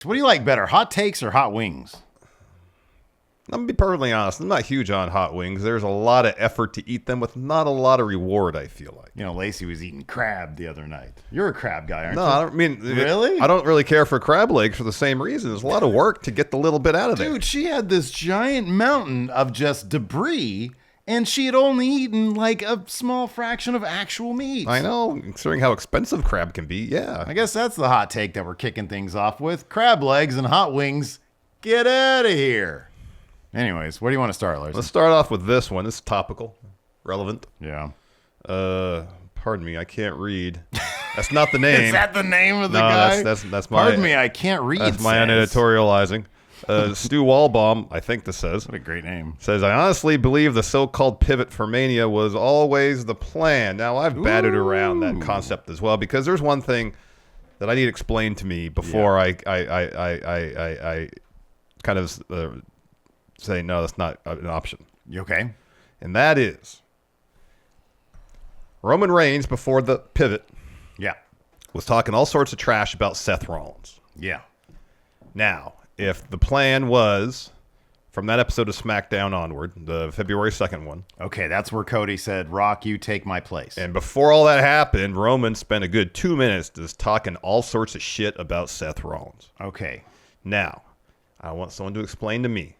What do you like better, hot takes or hot wings? I'm going to be perfectly honest. I'm not huge on hot wings. There's a lot of effort to eat them with not a lot of reward, I feel like. You know, Lacey was eating crab the other night. You're a crab guy, aren't you? No, I don't mean... Really? I don't really care for crab legs for the same reason. There's a lot of work to get the little bit out of there. Dude, she had this giant mountain of just debris, and she had only eaten like a small fraction of actual meat. I know, considering how expensive crab can be, yeah. I guess that's the hot take that we're kicking things off with. Crab legs and hot wings. Get out of here. Anyways, where do you want to start, Larson? Let's start off with this one. This is topical, relevant. Yeah. Pardon me, I can't read. That's not the name. Is that the name of the guy? That's my... Pardon me, I can't read. That's my uneditorializing. Stu Walbaum, I think this says. What a great name. Says, I honestly believe the so-called pivot for Mania was always the plan. Now, I've batted around that concept as well, because there's one thing that I need explained to me before I kind of say, no, that's not an option. You okay? And that is, Roman Reigns, before the pivot, was talking all sorts of trash about Seth Rollins. Yeah. Now, if the plan was, from that episode of SmackDown onward, the February 2nd one. Okay, that's where Cody said, Rock, you take my place. And before all that happened, Roman spent a good 2 minutes just talking all sorts of shit about Seth Rollins. Okay. Now, I want someone to explain to me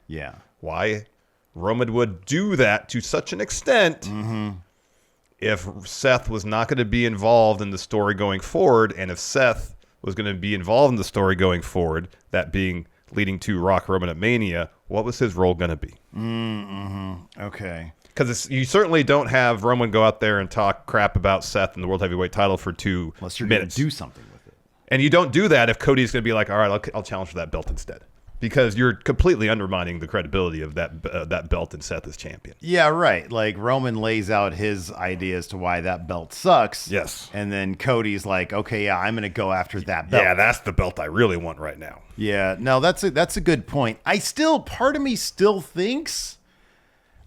why Roman would do that to such an extent if Seth was not going to be involved in the story going forward, and if Seth was going to be involved in the story going forward, that being leading to Rock Roman at Mania, what was his role going to be? Okay. Because you certainly don't have Roman go out there and talk crap about Seth and the World Heavyweight title for 2 minutes. Unless you're going to do something with it. And you don't do that if Cody's going to be like, all right, I'll challenge for that belt instead. Because you're completely undermining the credibility of that belt and Seth as champion. Yeah, right. Like, Roman lays out his idea as to why that belt sucks. Yes. And then Cody's like, okay, yeah, I'm going to go after that belt. Yeah, that's the belt I really want right now. Yeah, no, that's a good point. Part of me still thinks,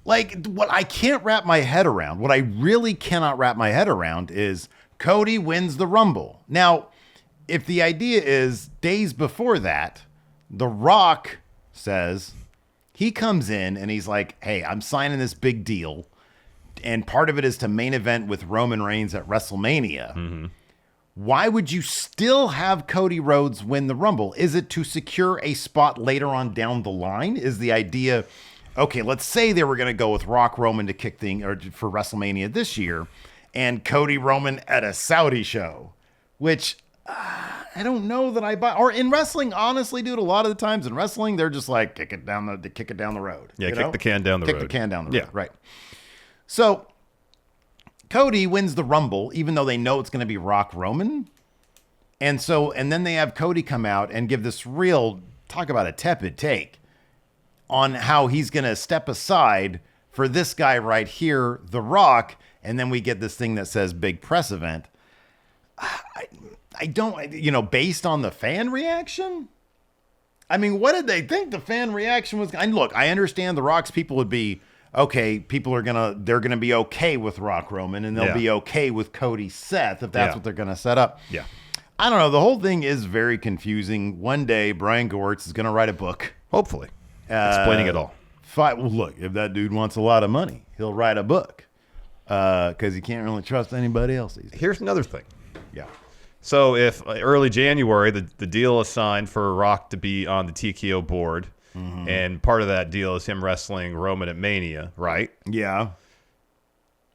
like, what I can't wrap my head around, what I really cannot wrap my head around is Cody wins the Rumble. Now, if the idea is days before that, The Rock says he comes in and he's like, hey, I'm signing this big deal. And part of it is to main event with Roman Reigns at WrestleMania. Why would you still have Cody Rhodes win the Rumble? Is it to secure a spot later on down the line? Is the idea, okay, let's say they were going to go with Rock Roman to kick things or for WrestleMania this year and Cody Roman at a Saudi show, which I don't know that I buy. Or in wrestling, honestly, dude, a lot of the times in wrestling, they're just like, kick it down the road. Yeah, kick the can down the road. Kick the can down the road, right. So Cody wins the Rumble, even though they know it's going to be Rock Roman. And then they have Cody come out and give this real, talk about a tepid take on how he's going to step aside for this guy right here, The Rock. And then we get this thing that says big press event. I don't, based on the fan reaction, I mean, what did they think the fan reaction was? And look, I understand The Rock's people would be, okay, they're going to be okay with Rock Roman and they'll be okay with Cody Seth if that's what they're going to set up. Yeah. I don't know. The whole thing is very confusing. One day, Brian Gewirtz is going to write a book. Hopefully. Explaining it all. Well, look, if that dude wants a lot of money, he'll write a book because he can't really trust anybody else these days. Here's another thing. Yeah. So if early January, the deal is signed for Rock to be on the TKO board, and part of that deal is him wrestling Roman at Mania, right? Yeah.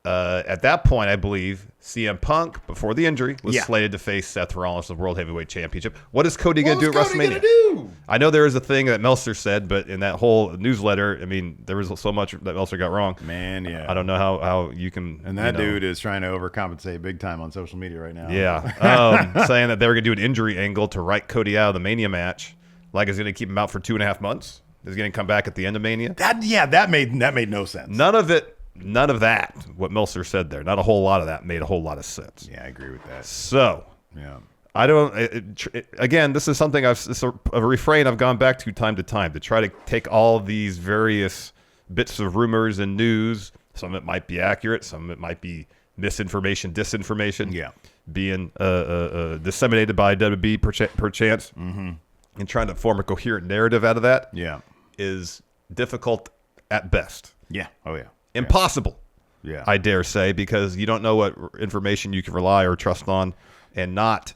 At that point, I believe CM Punk, before the injury, was slated to face Seth Rollins for the World Heavyweight Championship. What is Cody going to do at WrestleMania? Gonna do? I know there is a thing that Meltzer said, but in that whole newsletter, I mean, there was so much that Meltzer got wrong. Man, yeah. I don't know how you can... And that dude is trying to overcompensate big time on social media right now. Yeah. Saying that they were going to do an injury angle to write Cody out of the Mania match. Like, it's going to keep him out for 2.5 months. Is going to come back at the end of Mania. That made no sense. None of that, what Meltzer said there, not a whole lot of that made a whole lot of sense. Yeah, I agree with that. So, I don't, again, this is something it's a refrain I've gone back to time to try to take all these various bits of rumors and news. Some of it might be accurate. Some of it might be misinformation, disinformation. Yeah. Being disseminated by WB perchance. and trying to form a coherent narrative out of that is difficult at best. Yeah. Oh, yeah. Impossible. Yeah. I dare say, because you don't know what information you can rely or trust on and not.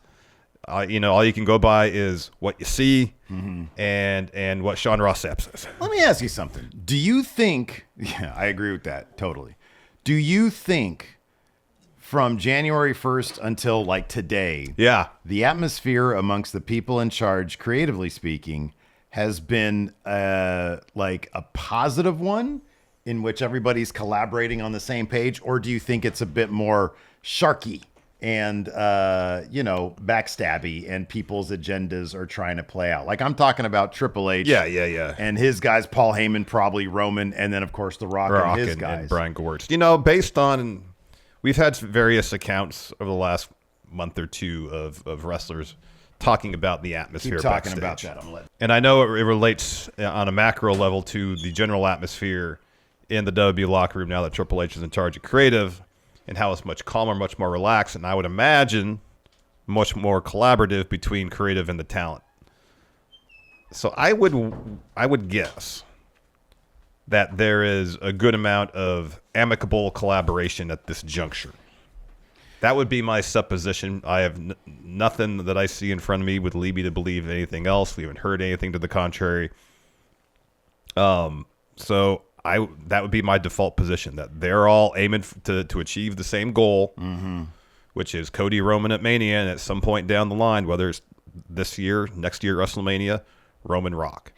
All you can go by is what you see and what Sean Ross Sapp says. Let me ask you something. Do you think, I agree with that totally. Do you think from January 1st until like today, the atmosphere amongst the people in charge, creatively speaking, has been like a positive one in which everybody's collaborating on the same page? Or do you think it's a bit more sharky and, backstabby and people's agendas are trying to play out? Like I'm talking about Triple H. Yeah. And his guys, Paul Heyman, probably Roman, and then, of course, The Rock and his guys. And Brian Gewirtz. Based on, we've had various accounts over the last month or two of wrestlers talking about the atmosphere. Keep talking backstage. about that. And I know it relates on a macro level to the general atmosphere in the WWE locker room now that Triple H is in charge of creative, and how it's much calmer, much more relaxed, and I would imagine much more collaborative between creative and the talent. So I would guess that there is a good amount of amicable collaboration at this juncture. That would be my supposition. I have nothing that I see in front of me would lead me to believe anything else. We haven't heard anything to the contrary. So that would be my default position, that they're all aiming to achieve the same goal, which is Cody Roman at Mania, and at some point down the line, whether it's this year, next year, WrestleMania, Roman Rock.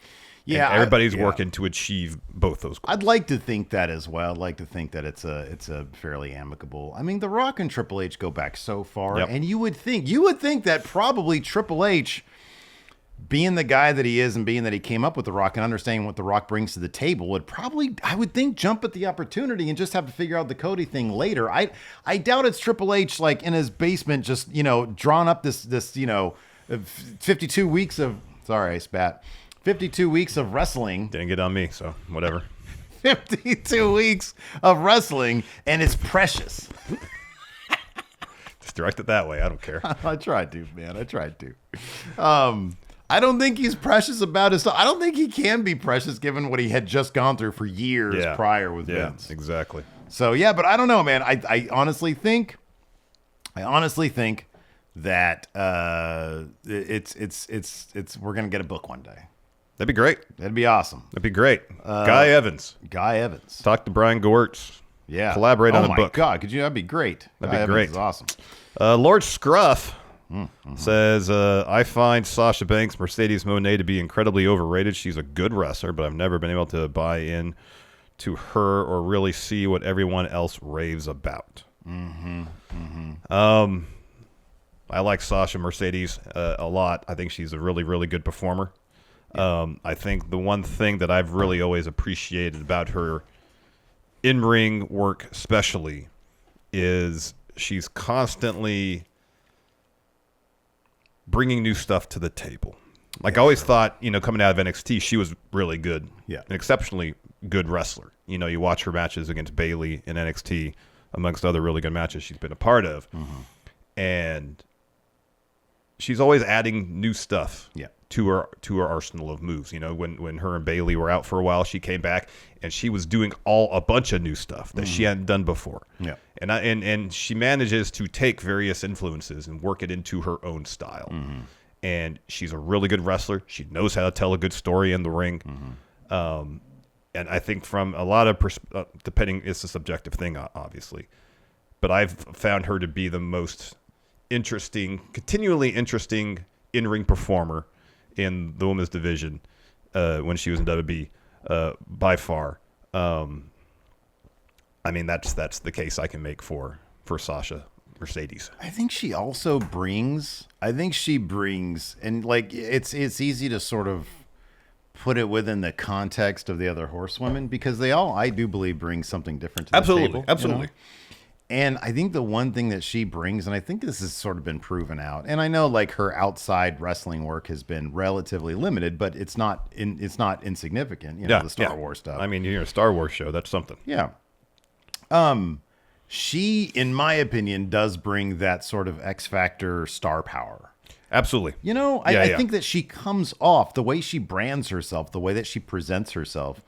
Yeah, and everybody's working to achieve both those goals. I'd like to think that as well. I'd like to think that it's a fairly amicable. I mean, The Rock and Triple H go back so far, and you would think that probably Triple H, being the guy that he is and being that he came up with The Rock and understanding what The Rock brings to the table, would probably, I would think, jump at the opportunity and just have to figure out the Cody thing later. I doubt it's Triple H like in his basement just, drawn up this 52 weeks of, sorry, I spat, 52 weeks of wrestling. Didn't get on me, so whatever. 52 weeks of wrestling, and it's precious. Just direct it that way. I don't care. I tried to, man. I tried to. I don't think he's precious about his stuff. I don't think he can be precious given what he had just gone through for years prior with Vince. Exactly. So, but I don't know, man. I honestly think that it's we're going to get a book one day. That'd be great. That'd be awesome. That'd be great. Guy Evans. Talk to Brian Gewirtz. Yeah. Collaborate on a book. Oh, my God. That'd be great. That'd be great. Is awesome. Lord Scruff says, I find Sasha Banks' Mercedes Moné to be incredibly overrated. She's a good wrestler, but I've never been able to buy in to her or really see what everyone else raves about. I like Sasha Mercedes a lot. I think she's a really, really good performer. I think the one thing that I've really always appreciated about her in-ring work especially is she's constantly bringing new stuff to the table. Like I always thought, coming out of NXT, she was really good. Yeah. An exceptionally good wrestler. You watch her matches against Bayley in NXT, amongst other really good matches she's been a part of. And she's always adding new stuff to her arsenal of moves. When her and Bayley were out for a while, she came back and she was doing a bunch of new stuff that she hadn't done before. Yeah. And she manages to take various influences and work it into her own style. And she's a really good wrestler. She knows how to tell a good story in the ring. And I think from a lot of depending, it's a subjective thing, obviously, but I've found her to be the most continually interesting in-ring performer in the women's division when she was in WWE by far. I mean, that's the case I can make for Sasha Mercedes. I think she also brings, and like it's easy to sort of put it within the context of the other horsewomen because they all, I do believe, bring something different to the table. Absolutely. And I think the one thing that she brings, and I think this has sort of been proven out, and I know like her outside wrestling work has been relatively limited, but it's not insignificant, the Star Wars stuff. I mean, you're a Star Wars show, that's something. Yeah. She, in my opinion, does bring that sort of X Factor star power. Absolutely. You know, I think that she comes off, the way she brands herself, the way that she presents herself,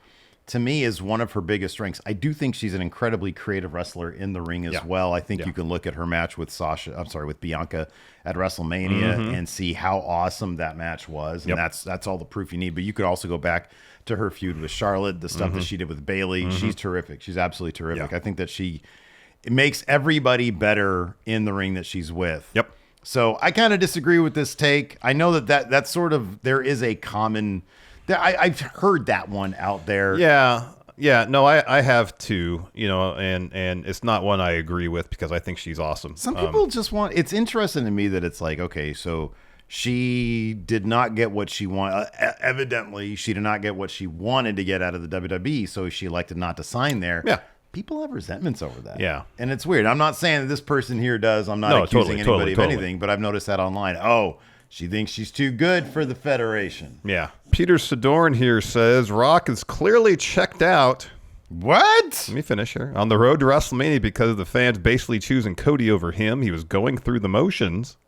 to me is one of her biggest strengths. I do think she's an incredibly creative wrestler in the ring as well. I think you can look at her match with with Bianca at WrestleMania and see how awesome that match was. And that's all the proof you need. But you could also go back to her feud with Charlotte, the stuff that she did with Bayley. She's terrific. She's absolutely terrific. I think that it makes everybody better in the ring that she's with. Yep. So I kind of disagree with this take. I know that's sort of, there is a common, I've heard that one out there. Yeah. No, I have too, and it's not one I agree with because I think she's awesome. Some people just it's interesting to me that it's like, okay, so she did not get what she wanted. Evidently, she did not get what she wanted to get out of the WWE, so she elected not to sign there. Yeah. People have resentments over that. Yeah. And it's weird. I'm not saying that this person here does. I'm not accusing anybody of anything, but I've noticed that online. Oh, she thinks she's too good for the Federation. Yeah. Peter Sidorn here says, Rock is clearly checked out. What? Let me finish here. On the road to WrestleMania because of the fans basically choosing Cody over him. He was going through the motions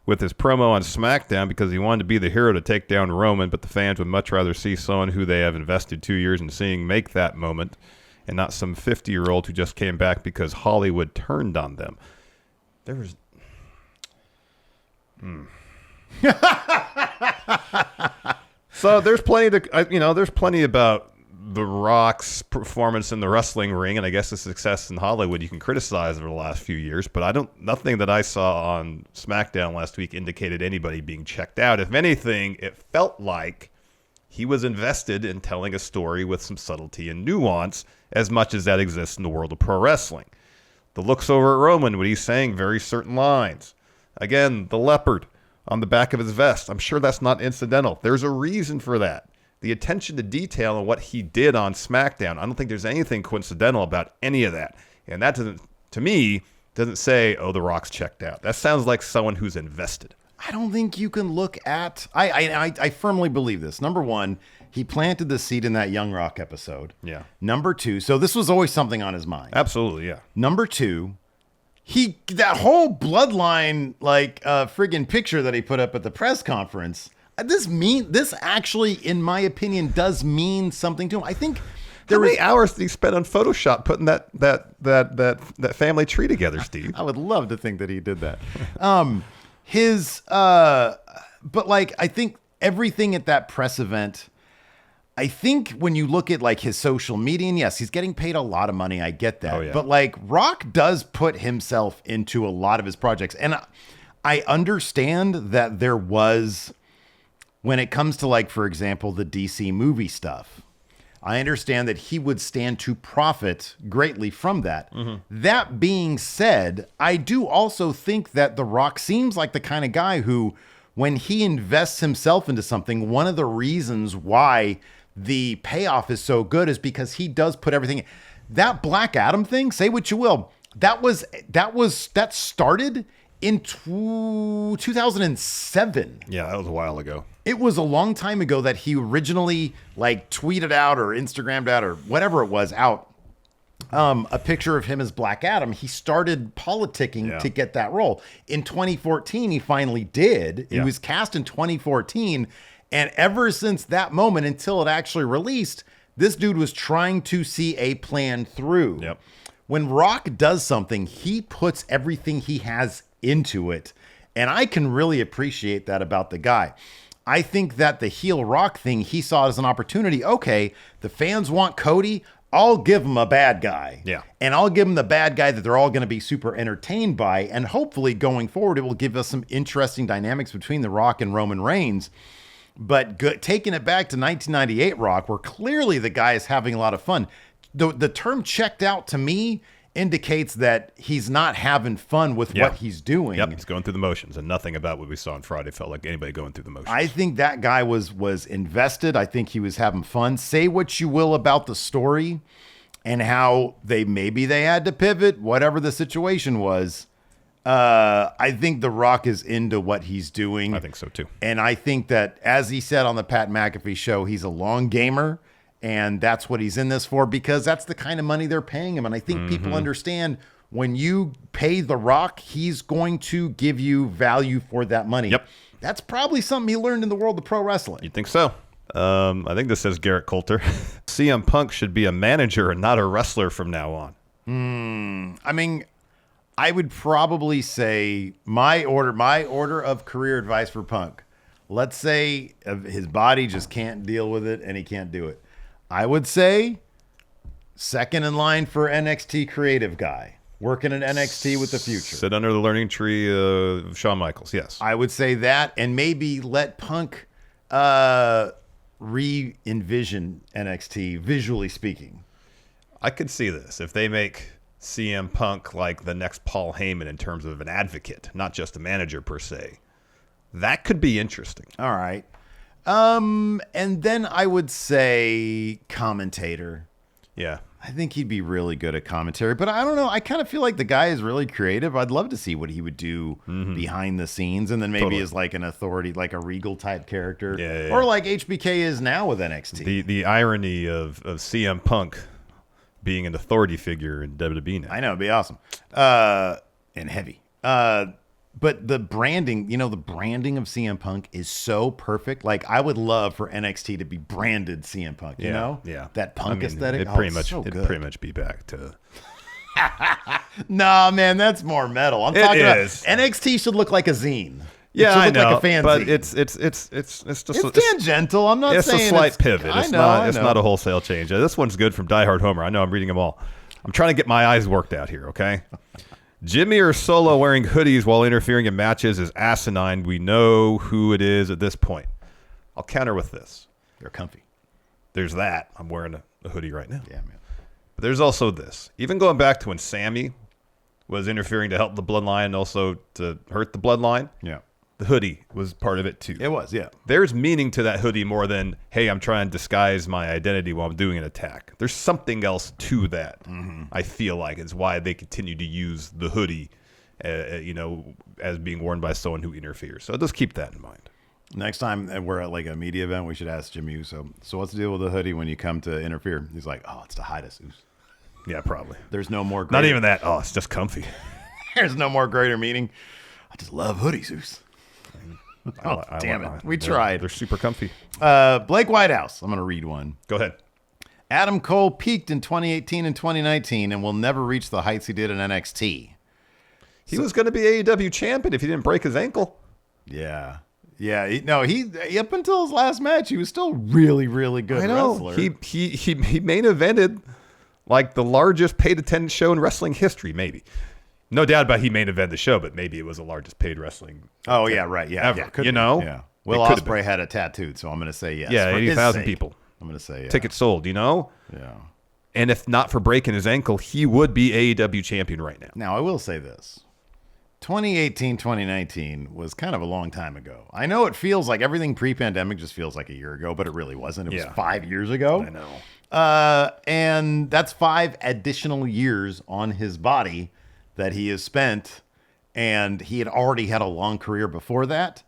with his promo on SmackDown because he wanted to be the hero to take down Roman, but the fans would much rather see someone who they have invested 2 years in seeing make that moment and not some 50-year-old who just came back because Hollywood turned on them. There was... So there's plenty there's plenty about The Rock's performance in the wrestling ring, and I guess the success in Hollywood you can criticize over the last few years, but nothing that I saw on SmackDown last week indicated anybody being checked out. If anything, it felt like he was invested in telling a story with some subtlety and nuance as much as that exists in the world of pro wrestling. The looks over at Roman when he's saying very certain lines. Again, the leopard on the back of his vest. I'm sure that's not incidental. There's a reason for that. The attention to detail and what he did on SmackDown, I don't think there's anything coincidental about any of that. And that doesn't say, oh, The Rock's checked out. That sounds like someone who's invested. I don't think you can look at... I firmly believe this. Number one, he planted the seed in that Young Rock episode. Yeah. Number two, so this was always something on his mind. Absolutely, yeah. Number two, that whole bloodline friggin' picture that he put up at the press conference, this actually, in my opinion, does mean something to him. I think how many hours did he spend on Photoshop putting that family tree together, Steve? I would love to think that he did that. But I think everything at that press event, I think when you look at his social media, and yes, he's getting paid a lot of money. I get that. Oh, yeah. But Rock does put himself into a lot of his projects. And I understand that there was, when it comes to for example, the DC movie stuff, I understand that he would stand to profit greatly from that. Mm-hmm. That being said, I do also think that The Rock seems like the kind of guy who, when he invests himself into something, one of the reasons why the payoff is so good is because he does put everything in. That Black Adam thing, say what you will, that started in 2007. Yeah, that was a while ago. It was a long time ago that he originally tweeted out or Instagrammed out or whatever it was out a picture of him as Black Adam. He started politicking to get that role. In 2014, he finally did. He was cast in 2014. And ever since that moment until it actually released, this dude was trying to see a plan through. Yep. When Rock does something, he puts everything he has into it. And I can really appreciate that about the guy. I think that the heel Rock thing, he saw as an opportunity. Okay, the fans want Cody. I'll give them a bad guy. Yeah. And I'll give them the bad guy that they're all going to be super entertained by. And hopefully going forward, it will give us some interesting dynamics between The Rock and Roman Reigns. But taking it back to 1998 Rock, where clearly the guy is having a lot of fun. The term checked out to me indicates that he's not having fun with what he's doing. Yep, he's going through the motions, and nothing about what we saw on Friday felt like anybody going through the motions. I think that guy was invested. I think he was having fun. Say what you will about the story and how maybe they had to pivot, whatever the situation was. I think The Rock is into what he's doing. I think so too. And I think that, as he said on the Pat McAfee show, he's a long gamer. And that's what he's in this for, because that's the kind of money they're paying him. And I think people understand when you pay The Rock, he's going to give you value for that money. Yep. That's probably something he learned in the world of pro wrestling. You think so? I think this says Garrett Coulter. CM Punk should be a manager and not a wrestler from now on. I mean, I would probably say my order of career advice for Punk. Let's say his body just can't deal with it and he can't do it. I would say second in line for NXT creative guy, working in NXT with the future. Sit under the learning tree of Shawn Michaels, yes. I would say that, and maybe let Punk re-envision NXT, visually speaking. I could see this. If they make CM Punk like the next Paul Heyman in terms of an advocate, not just a manager per se, that could be interesting. All right. And then I would say commentator. Yeah. I think he'd be really good at commentary, but I don't know. I kind of feel like the guy is really creative. I'd love to see what he would do behind the scenes, and then maybe as like an authority, like a Regal type character, or like HBK is now with NXT. The irony of CM Punk being an authority figure in WWE now. I know, it'd be awesome. And heavy. But the branding, the branding of CM Punk is so perfect. Like, I would love for NXT to be branded CM Punk, you know? Yeah. That Punk aesthetic. It'd pretty much be back to... Nah, man, that's more metal. I'm talking about NXT should look like a zine. Yeah, I know, like a fanzine. but it's just tangential. I'm not saying it's a slight pivot. It's not a wholesale change. This one's good from Die Hard Homer. I know I'm reading them all. I'm trying to get my eyes worked out here, okay? Jimmy or Solo wearing hoodies while interfering in matches is asinine. We know who it is at this point. I'll counter with this. They're comfy. There's that. I'm wearing a hoodie right now. Yeah, man. But there's also this. Even going back to when Sammy was interfering to help the bloodline and also to hurt the bloodline. Yeah. The hoodie was part of it too. It was, yeah. There's meaning to that hoodie more than, hey, I'm trying to disguise my identity while I'm doing an attack. There's something else to that, I feel like, is why they continue to use the hoodie, as being worn by someone who interferes. So just keep that in mind. Next time we're at like a media event, we should ask Jimmy Uso, so what's the deal with the hoodie when you come to interfere? He's like, oh, it's to hide us, Uso. Yeah, probably. There's no more Not even that. Oh, it's just comfy. There's no more greater meaning. I just love hoodies, Uso. Damn it. We tried. They're super comfy. Blake Whitehouse. I'm going to read one. Go ahead. Adam Cole peaked in 2018 and 2019 and will never reach the heights he did in NXT. He was going to be AEW champion if he didn't break his ankle. Yeah. Yeah. He up until his last match, he was still really, really good wrestler. He main evented like the largest paid attendance show in wrestling history, maybe. No doubt about he main event the show, but maybe it was the largest paid wrestling. Oh, yeah, right. Yeah. Ever. Yeah, Yeah. Will Ospreay had it tattooed, so I'm going to say yes. Yeah, 80,000 people. I'm going to say yes. Tickets sold, Yeah. And if not for breaking his ankle, he would be AEW champion right now. Now, I will say this. 2018, 2019 was kind of a long time ago. I know it feels like everything pre-pandemic just feels like a year ago, but it really wasn't. It was 5 years ago. I know. And that's 5 additional years on his body that he has spent, and he had already had a long career before that.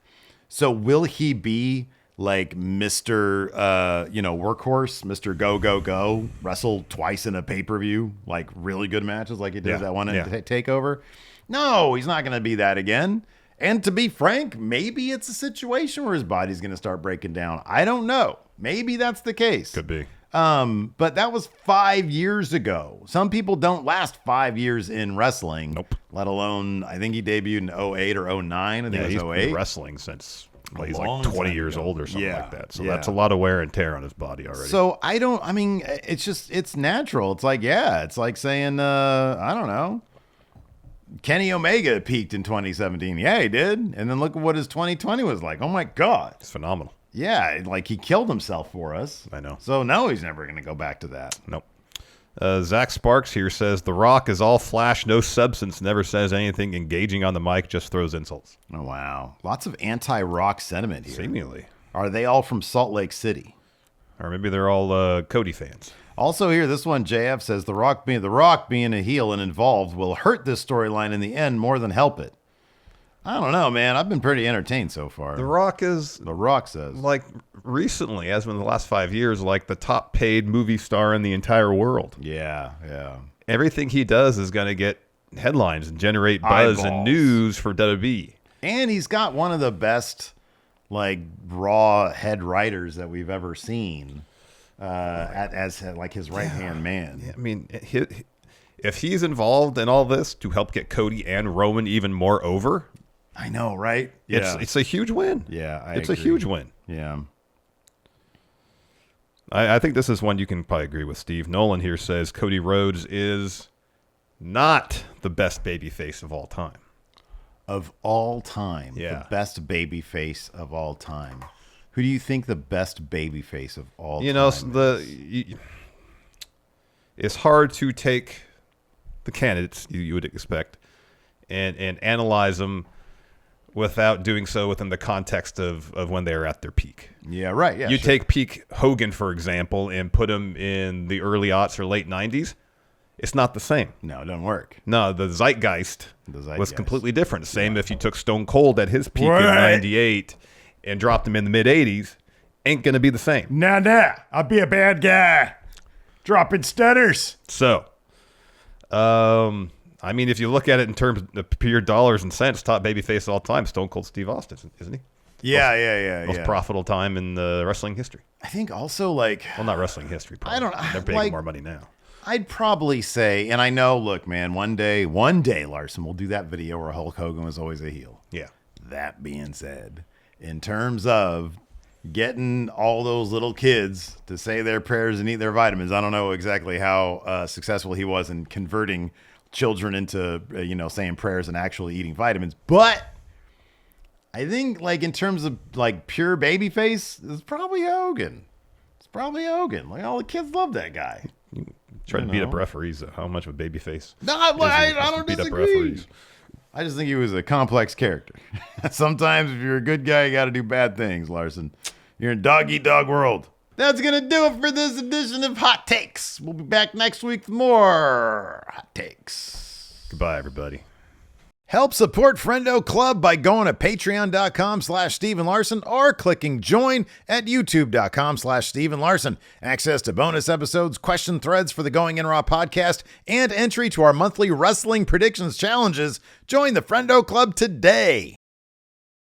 So will he be like Mr. Workhorse, Mr. Go, wrestle twice in a pay-per-view, like really good matches like he did that one takeover? No, he's not going to be that again. And to be frank, maybe it's a situation where his body's going to start breaking down. I don't know. Maybe that's the case. Could be. But that was 5 years ago. Some people don't last 5 years in wrestling. Nope. Let alone, I think he debuted in 08 or 09. I think it was he's 08. been wrestling since he's like 20 years old or something like that. So that's a lot of wear and tear on his body already. So it's natural. It's like saying, I don't know. Kenny Omega peaked in 2017. Yeah, he did. And then look at what his 2020 was like. Oh my God. It's phenomenal. Yeah, like he killed himself for us. I know. So no, he's never going to go back to that. Nope. Zack Sparks here says, The Rock is all flash, no substance, never says anything engaging on the mic, just throws insults. Oh, wow. Lots of anti-Rock sentiment here. Seemingly. Are they all from Salt Lake City? Or maybe they're all Cody fans. Also here, this one, JF says, The Rock being a heel and involved will hurt this storyline in the end more than help it. I don't know, man. I've been pretty entertained so far. The Rock says, like recently, as in the last 5 years, like the top paid movie star in the entire world. Yeah. Everything he does is going to get headlines and generate buzz and news for WWE. And he's got one of the best like Raw head writers that we've ever seen as like his right hand man. Yeah, I mean, if he's involved in all this to help get Cody and Roman even more over, I know, right? It's a huge win. Yeah, it's a huge win. Yeah. I think this is one you can probably agree with. Steve Nolan here says Cody Rhodes is not the best babyface of all time. Of all time. Yeah. The best babyface of all time. Who do you think the best babyface of all time is? It's hard to take the candidates you would expect and analyze them without doing so within the context of when they were at their peak. Yeah, right. Yeah, you take peak Hogan, for example, and put him in the early aughts or late 90s. It's not the same. No, it doesn't work. No, the zeitgeist was completely different. Same if you took Stone Cold at his peak in 98 and dropped him in the mid-80s, ain't going to be the same. Nah, I'll be a bad guy. Dropping stutters. So, I mean, if you look at it in terms of pure dollars and cents, top babyface of all time, Stone Cold Steve Austin, isn't he? Yeah. Most profitable time in the wrestling history. I think also like... Well, not wrestling history, probably. I don't know. They're making more money now. I'd probably say, and I know, look, man, one day, Larson, we'll do that video where Hulk Hogan was always a heel. Yeah. That being said, in terms of getting all those little kids to say their prayers and eat their vitamins, I don't know exactly how successful he was in converting children into, saying prayers and actually eating vitamins. But I think, like, in terms of, like, pure babyface, it's probably Hogan. Like, all the kids love that guy. Try to beat up referees. How much of a babyface? No, I don't beat disagree. Up referees. I just think he was a complex character. Sometimes if you're a good guy, you got to do bad things, Larson. You're in dog-eat-dog world. That's going to do it for this edition of Hot Takes. We'll be back next week with more Hot Takes. Goodbye, everybody. Help support Friendo Club by going to patreon.com/Steven Larson or clicking join at youtube.com/Steven Larson. Access to bonus episodes, question threads for the Going In Raw podcast, and entry to our monthly wrestling predictions challenges. Join the Friendo Club today.